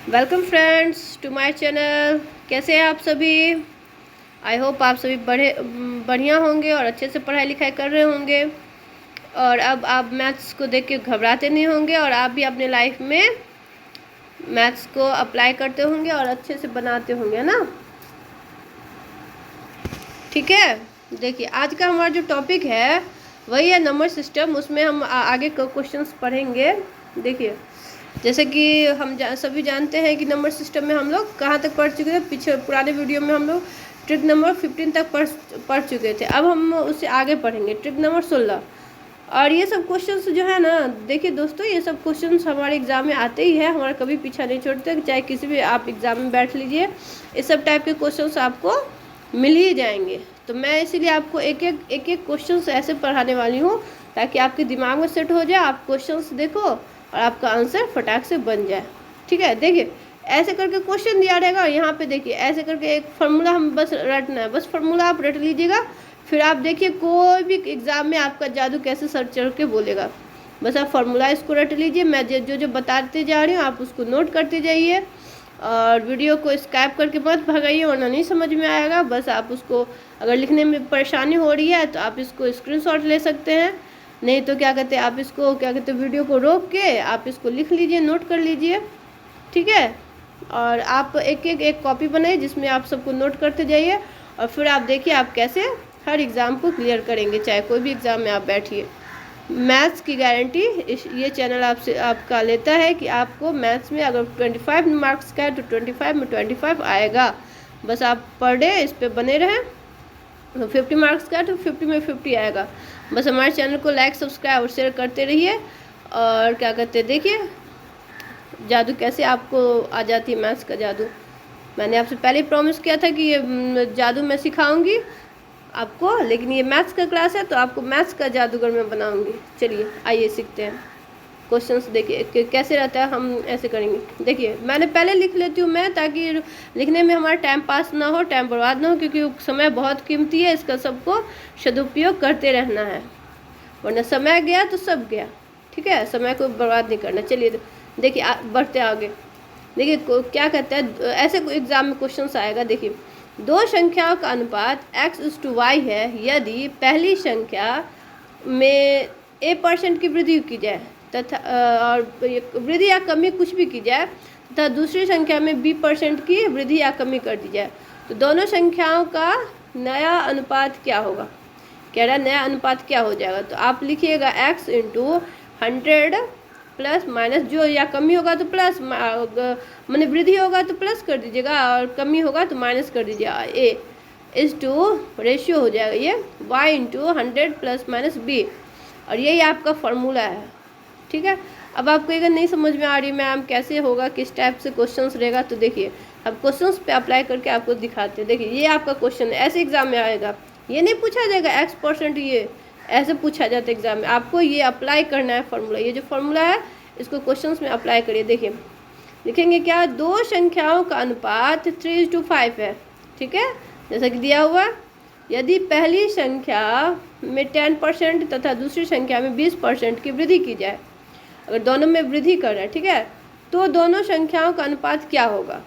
Welcome friends to my channel. कैसे हैं आप सभी? आई होप आप सभी बढ़िया होंगे और अच्छे से पढ़ाई लिखाई कर रहे होंगे और अब आप मैथ्स को देख के घबराते नहीं होंगे और आप भी अपने लाइफ में मैथ्स को अप्लाई करते होंगे और अच्छे से बनाते होंगे, है ना? ठीक है, देखिए आज का हमारा जो टॉपिक है वही है नंबर सिस्टम। उसमें हम आगे क्वेश्चंस पढ़ेंगे। देखिए, जैसे कि हम सभी जानते हैं कि नंबर सिस्टम में हम लोग कहाँ तक पढ़ चुके थे। पीछे पुराने वीडियो में हम लोग ट्रिक नंबर 15 तक पढ़ चुके थे। अब हम उससे आगे पढ़ेंगे ट्रिक नंबर 16। और ये सब क्वेश्चंस जो है ना, देखिए दोस्तों, ये सब क्वेश्चंस हमारे एग्ज़ाम में आते ही है, हमारा कभी पीछा नहीं छोड़ते। चाहे किसी भी आप एग्ज़ाम में बैठ लीजिए, इस सब टाइप के क्वेश्चंस आपको मिल ही जाएंगे। तो मैं इसीलिए आपको एक एक क्वेश्चंस ऐसे पढ़ाने वाली हूँ ताकि आपके दिमाग में सेट हो जाए। आप क्वेश्चंस देखो और आपका आंसर फटाक से बन जाए। ठीक है, देखिए ऐसे करके क्वेश्चन दिया रहेगा और यहाँ पे देखिए ऐसे करके एक फार्मूला हम बस रटना है। बस फार्मूला आप रट लीजिएगा, फिर आप देखिए कोई भी एग्ज़ाम में आपका जादू कैसे सर चढ़ के बोलेगा। बस आप फार्मूला इसको रट लीजिए। मैं जो जो बताते जा रही हूँ आप उसको नोट करते जाइए और वीडियो को स्कैप करके मत भगाइए वरना नहीं समझ में आएगा। बस आप उसको, अगर लिखने में परेशानी हो रही है तो आप इसको स्क्रीनशॉट ले सकते हैं, नहीं तो क्या कहते हैं आप इसको क्या कहते हैं वीडियो को रोक के आप इसको लिख लीजिए, नोट कर लीजिए। ठीक है, और आप एक कॉपी बनाइए जिसमें आप सबको नोट करते जाइए और फिर आप देखिए आप कैसे हर एग्ज़ाम को क्लियर करेंगे, चाहे कोई भी एग्ज़ाम में आप बैठिए। मैथ्स की गारंटी ये चैनल आपसे आपका लेता है कि आपको मैथ्स में अगर 25 मार्क्स का है तो 25 में 25 आएगा। बस आप पर डे इस पर बने रहें। तो 50 मार्क्स का है तो 50 में 50 आएगा। बस हमारे चैनल को लाइक सब्सक्राइब और शेयर करते रहिए। और क्या कहते हैं, देखिए जादू कैसे आपको आ जाती है, मैथ्स का जादू। मैंने आपसे पहले ही प्रॉमिस किया था कि ये जादू मैं सिखाऊंगी आपको, लेकिन ये मैथ्स का क्लास है तो आपको मैथ्स का जादूगर मैं बनाऊंगी। चलिए आइए सीखते हैं। क्वेश्चंस देखिए कैसे रहता है, हम ऐसे करेंगे। देखिए मैंने पहले लिख लेती हूँ मैं, ताकि लिखने में हमारा टाइम पास ना हो, टाइम बर्बाद ना हो, क्योंकि समय बहुत कीमती है। इसका सबको सदुपयोग करते रहना है, वरना समय गया तो सब गया। ठीक है, समय को बर्बाद नहीं करना। चलिए देखिए बढ़ते आगे। देखिए क्या कहते हैं, ऐसे एग्जाम में क्वेश्चन आएगा। देखिए दो संख्याओं का अनुपात x:y है यदि पहली संख्या में a% की वृद्धि की जाए तथा और वृद्धि या कमी कुछ भी की जाए तथा दूसरी संख्या में b% की वृद्धि या कमी कर दी जाए, तो दोनों संख्याओं का नया अनुपात क्या होगा। कह रहा है नया अनुपात क्या हो जाएगा, तो आप लिखिएगा x × 100 प्लस माइनस, जो या कमी होगा तो प्लस, मैंने वृद्धि होगा तो प्लस कर दीजिएगा और कमी होगा तो माइनस कर दीजिएगा। a:2 रेशियो हो जाएगा ये y × 100 प्लस माइनस b, और यही आपका फॉर्मूला है। ठीक है, अब आपको अगर नहीं समझ में आ रही मैम कैसे होगा, किस टाइप से क्वेश्चंस रहेगा, तो देखिए अब क्वेश्चंस पे अप्लाई करके आपको दिखाते हैं। देखिए ये आपका क्वेश्चन है, ऐसे एग्जाम में आएगा। ये नहीं पूछा जाएगा x%, ये ऐसे पूछा जाता है एग्जाम में। आपको ये अप्लाई करना है फॉर्मूला। ये जो फॉर्मूला है इसको क्वेश्चंस में अप्लाई करिए। देखिए लिखेंगे क्या, दो संख्याओं का अनुपात 3:5 है। ठीक है, जैसा कि दिया हुआ, यदि पहली संख्या में 10% तथा दूसरी संख्या में 20% की वृद्धि की जाए, अगर दोनों में वृद्धि कर रहा है, ठीक है, तो दोनों संख्याओं का अनुपात क्या होगा।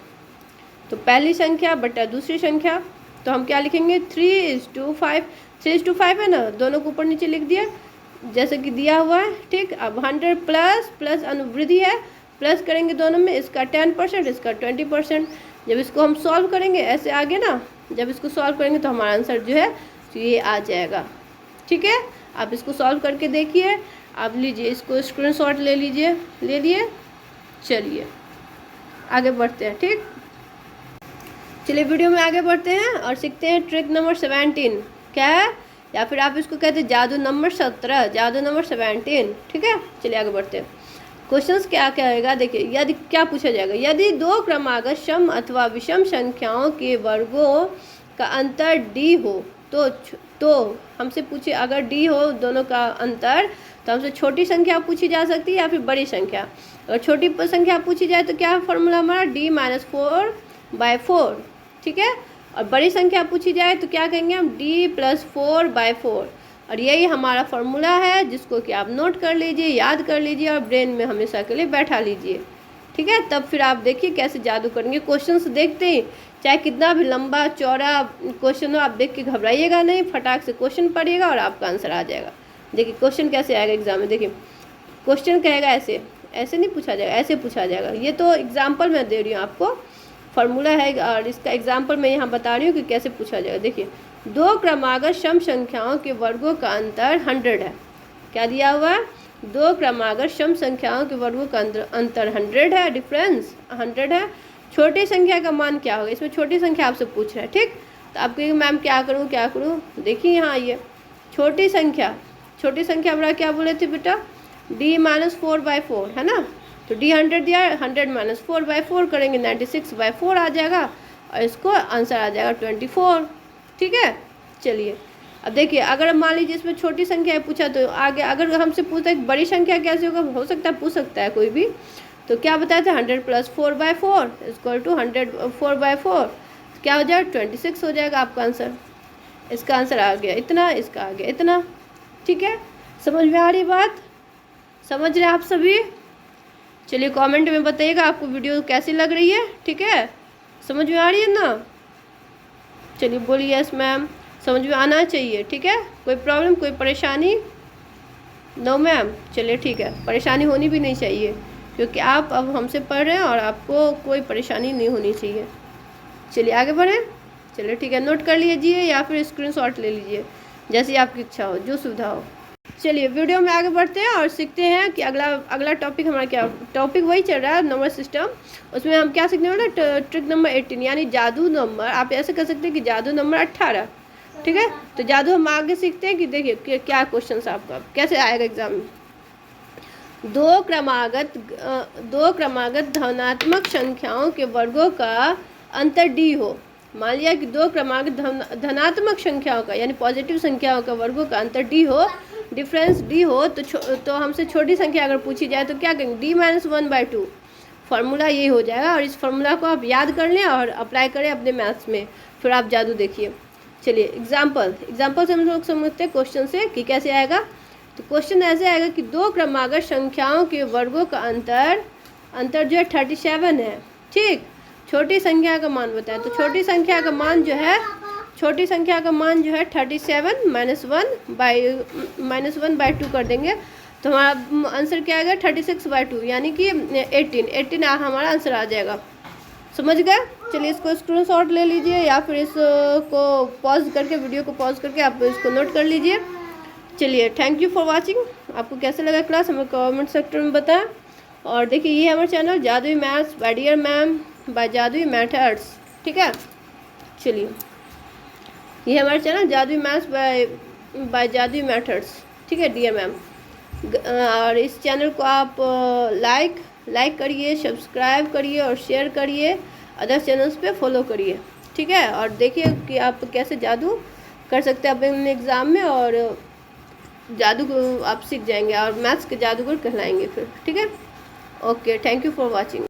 तो पहली संख्या बटा दूसरी संख्या, तो हम क्या लिखेंगे 3:5। 3:5 है ना, दोनों को ऊपर नीचे लिख दिया जैसे कि दिया हुआ है। ठीक, अब 100 प्लस अनुवृद्धि है, प्लस करेंगे दोनों में, इसका 10% इसका 20%। जब इसको हम सॉल्व करेंगे ऐसे आगे ना, जब इसको सॉल्व करेंगे तो हमारा आंसर जो है तो ये आ जाएगा। ठीक है, आप इसको सॉल्व करके देखिए। आप लीजिए इसको स्क्रीनशॉट ले लीजिए, ले लिए। चलिए आगे बढ़ते हैं। ठीक, चलिए वीडियो में आगे बढ़ते हैं और सीखते हैं ट्रिक नंबर 17 क्या है, या फिर आप इसको कहते हैं जादू नंबर 17, जादू नंबर 17। ठीक है, चलिए आगे बढ़ते हैं। क्वेश्चंस क्या क्या आएगा, देखिए यदि क्या पूछा जाएगा, यदि दो क्रमागत सम अथवा विषम संख्याओं के वर्गों का अंतर d हो तो हमसे पूछे, अगर d हो दोनों का अंतर, तो हमसे छोटी संख्या पूछी जा सकती है या फिर बड़ी संख्या। अगर छोटी संख्या पूछी जाए तो क्या फॉर्मूला हमारा d-4/4। ठीक है, और बड़ी संख्या पूछी जाए तो क्या कहेंगे हम d+4/4, और यही हमारा फॉर्मूला है जिसको कि आप नोट कर लीजिए, याद कर लीजिए और ब्रेन में हमेशा के लिए बैठा लीजिए। ठीक है, तब फिर आप देखिए कैसे जादू करेंगे। क्वेश्चंस देखते ही चाहे कितना भी लंबा चौड़ा क्वेश्चन हो, आप देख के घबराइएगा नहीं, फटाक से क्वेश्चन पढ़िएगा और आपका आंसर आ जाएगा। देखिए क्वेश्चन कैसे आएगा एग्जाम में, देखिए क्वेश्चन कहेगा ऐसे, ऐसे नहीं पूछा जाएगा, ऐसे पूछा जाएगा। ये तो एग्जाम्पल मैं दे रही हूँ आपको, फार्मूला है और इसका एग्जाम्पल मैं यहाँ बता रही हूँ कि कैसे पूछा जाएगा। देखिए 2 क्रमागत सम संख्याओं के वर्गों का अंतर 100 है। क्या दिया हुआ है? 2 क्रमागत सम संख्याओं के वर्गों का अंतर 100 है, डिफरेंस 100 है। छोटी संख्या का मान क्या होगा? इसमें छोटी संख्या आपसे पूछ रहा है, ठीक। तो आप कहेंगे मैम क्या करूँ? देखिए यहाँ आइए, छोटी संख्या बड़ा क्या बोले थे बेटा? D-4/4 है ना। तो D 100 दिया, 100 - 4/4 करेंगे 96/4 आ जाएगा और इसको आंसर आ जाएगा 24, ठीक है। चलिए अब देखिए, अगर मान लीजिए इसमें छोटी संख्या है पूछा, तो आगे अगर हमसे पूछता है बड़ी संख्या कैसे होगा, हो सकता है पूछ सकता है कोई भी। तो क्या बताया था? 100 + 4/4 = 100 4/4, तो क्या हो जाएगा? 26 हो जाएगा आपका आंसर। इसका आंसर आ गया इतना, इसका आ गया इतना, ठीक है। समझ में आ रही बात? समझ रहे आप सभी? चलिए कमेंट में बताइएगा आपको वीडियो कैसी लग रही है, ठीक है। समझ में आ रही है ना? चलिए बोलिए यस मैम, समझ में आना चाहिए, ठीक है। कोई प्रॉब्लम, कोई परेशानी? नो मैम, चलिए ठीक है, परेशानी होनी भी नहीं चाहिए क्योंकि आप अब हमसे पढ़ रहे हैं और आपको कोई परेशानी नहीं होनी चाहिए। चलिए आगे बढ़ें। चलिए ठीक है, नोट कर लीजिए या फिर स्क्रीनशॉट ले लीजिए, जैसी आपकी इच्छा हो, जो सुविधा हो। चलिए वीडियो में आगे बढ़ते हैं और सीखते हैं कि अगला टॉपिक हमारा क्या। टॉपिक वही चल रहा है नंबर सिस्टम, उसमें हम क्या सीखने वाले? ट्रिक नंबर 18 यानी जादू नंबर। आप ऐसे कर सकते हैं कि जादू नंबर 18, ठीक है। तो जादू हम आगे सीखते हैं कि देखिए क्या क्वेश्चन आपका कैसे आएगा एग्जाम में। दो क्रमागत धनात्मक संख्याओं के वर्गों का अंतर d हो। मान लिया कि 2 क्रमागत धनात्मक संख्याओं का यानी पॉजिटिव संख्याओं का वर्गों का अंतर d हो, डिफरेंस d हो, तो हमसे छोटी संख्या अगर पूछी जाए तो क्या करेंगे? D - 1/2। फार्मूला यही हो जाएगा और इस फार्मूला को आप याद कर लें और अप्लाई करें अपने मैथ्स में, फिर आप जादू देखिए। चलिए एग्जाम्पल से हम लोग समझते हैं क्वेश्चन से कि कैसे आएगा। तो क्वेश्चन ऐसे आएगा कि 2 क्रमागत संख्याओं के वर्गों का अंतर जो है 37 है, ठीक। छोटी संख्या का मान बताएं, तो छोटी संख्या का मान जो है 37 - 1/2 कर देंगे, तो हमारा आंसर क्या आएगा? 36/2 यानी कि 18 हमारा आंसर आ जाएगा। समझ गए? चलिए इसको स्क्रीनशॉट ले लीजिए या फिर इसको पॉज करके, वीडियो को पॉज करके आप इसको नोट कर लीजिए। चलिए थैंक यू फॉर वाचिंग। आपको कैसा लगा क्लास हमें कमेंट सेक्टर में बताएं। और देखिए ये हमारा चैनल जादुई maths by dear ma'am by जादुई मेथड्स, ठीक है। चलिए ये हमारा चैनल जादुई मैथ्स बाय जादुई मेथड्स, ठीक है डियर मैम। और इस चैनल को आप लाइक करिए, सब्सक्राइब करिए और शेयर करिए, अदर चैनल्स पे फॉलो करिए, ठीक है। और देखिए कि आप कैसे जादू कर सकते हैं अपने एग्ज़ाम में, और जादू को आप सीख जाएंगे और मैथ्स के जादूगर कहलाएंगे फिर, ठीक है। Okay, thank you for watching.